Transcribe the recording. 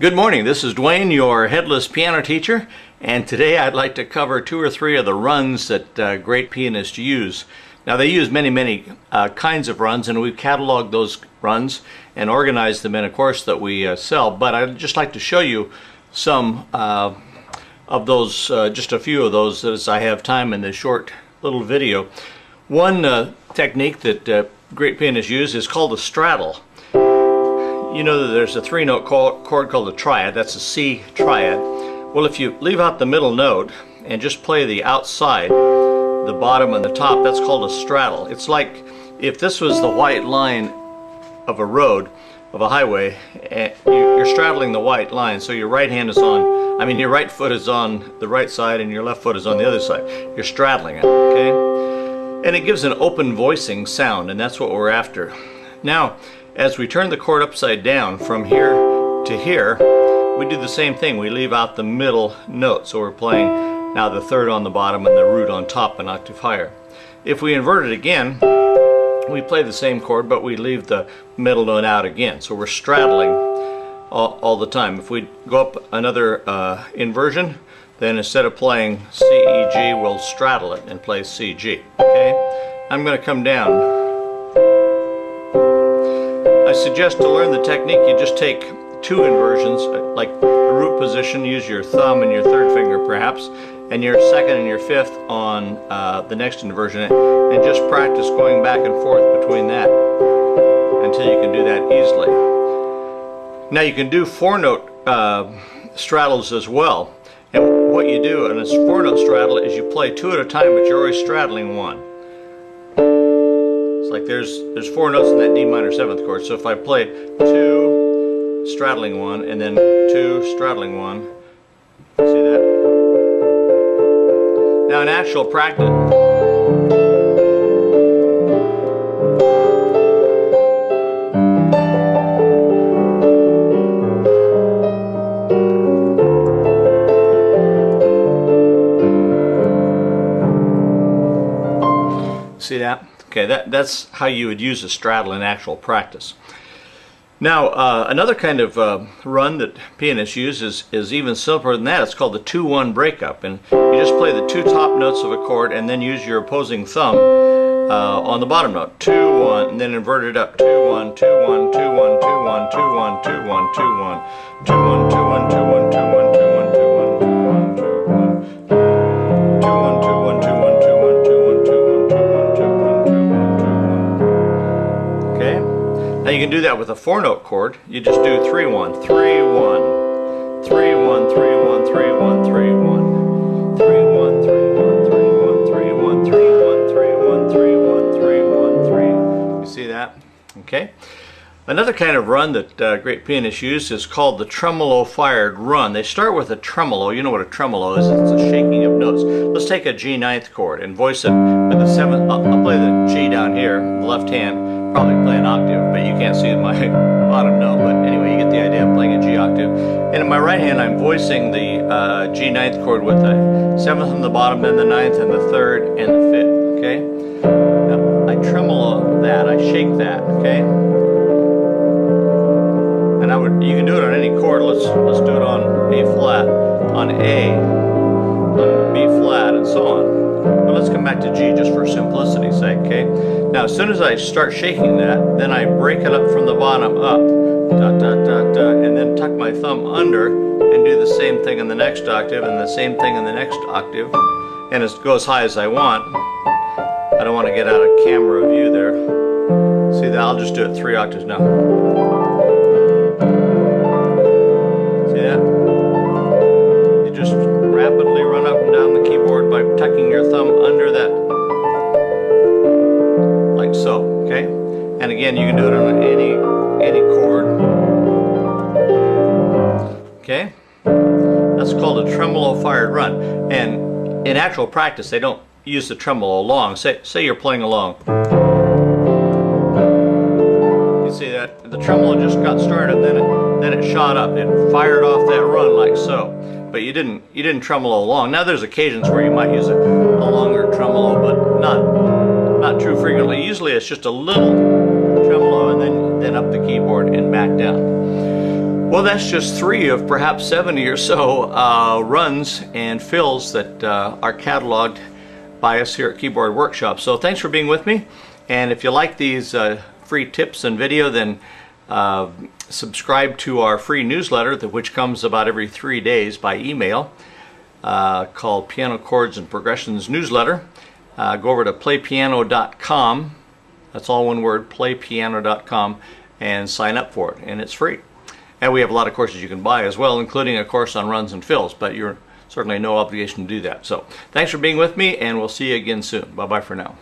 Good morning, this is Dwayne, your headless piano teacher, and today I'd like to cover two or three of the runs that great pianists use. Now they use many kinds of runs, and we've cataloged those runs and organized them in a course that we sell, but I'd just like to show you some of those, just a few of those as I have time in this short little video. One technique that great pianists use is called the straddle. You know that there's a three-note chord called a triad. That's a C triad. Well, if you leave out the middle note and just play the outside, the bottom and the top, that's called a straddle. It's like if this was the white line of a road, of a highway, and you're straddling the white line, so your right hand is on, your right foot is on the right side and your left foot is on the other side. You're straddling it, okay? And it gives an open voicing sound, and that's what we're after. Now, as we turn the chord upside down from here to here, we do the same thing. We leave out the middle note. So we're playing now the third on the bottom and the root on top, an octave higher. If we invert it again, we play the same chord, but we leave the middle note out again. So we're straddling all the time. If we go up another inversion, then instead of playing C, E, G, we'll straddle it and play C, G. Okay? I'm going to come down. I suggest to learn the technique, you just take two inversions, like the root position, use your thumb and your third finger perhaps, and your second and your fifth on the next inversion, and just practice going back and forth between that until you can do that easily. Now you can do four-note straddles as well, and what you do in a four-note straddle is you play two at a time, but you're always straddling one. Like there's four notes in that D minor seventh chord, so if I play two, straddling one, and then two, straddling one, see that? Now in actual practice, see that? Okay, that's how you would use a straddle in actual practice. Now, another kind of run that pianists use is even simpler than that. It's called the 2-1 breakup, and you just play the two top notes of a chord and then use your opposing thumb on the bottom note. 2-1, and then invert it up. 2-1, 2-1, 2-1, 2-1, 2-1, 2-1, 2-1, 2-1, 2-1, 2-1, 2-1, 2-1, 2-1, 2-1. Now you can do that with a four-note chord. You just do 3-1, 3-1, 3-1, 3-1, 3-1, 3-1, 3-1, 3-1, 3-1, 3-1, 3-1, 3-1, 3-1, 3-1, 3-1, 3. You see that? Okay. Another kind of run that great pianists use is called the tremolo-fired run. They start with a tremolo. You know what a tremolo is. It's a shaking of notes. Let's take a G ninth chord and voice it with the seventh. I'll play the G down here, the left hand. Probably play an octave, but you can't see my bottom note. But anyway, you get the idea of playing a G octave. And in my right hand, I'm voicing the G ninth chord with the seventh on the bottom, then the ninth, and the third, and the fifth. Okay. Now I tremolo that. I shake that. Okay. And you can do it on any chord. Let's do it on A flat, on A, on B flat, and so on. But let's come back to G just for simplicity's sake, okay? Now as soon as I start shaking that, then I break it up from the bottom up, da, da, da, da, and then tuck my thumb under and do the same thing in the next octave and the same thing in the next octave, and go as high as I want. I don't want to get out of camera view there. See that? I'll just do it 3 octaves now. You just rapidly run up and down the keyboard by tucking your thumb under that, like so, okay? And again, you can do it on any chord. Okay? That's called a tremolo-fired run. And in actual practice, they don't use the tremolo long. Say you're playing along. You see that? The tremolo just got started, then it shot up. It fired off that run like so. But you didn't tremolo along. Now there's occasions where you might use a longer tremolo, but not too frequently. Usually it's just a little tremolo and then up the keyboard and back down. Well, that's just 3 of perhaps 70 or so runs and fills that are cataloged by us here at Keyboard Workshop. So thanks for being with me, and if you like these free tips and video, then subscribe to our free newsletter, which comes about every 3 days by email, called Piano Chords and Progressions Newsletter. Go over to playpiano.com, that's all one word, playpiano.com, and sign up for it, and it's free. And we have a lot of courses you can buy as well, including a course on runs and fills, but you're certainly no obligation to do that. So thanks for being with me, and we'll see you again soon. Bye-bye for now.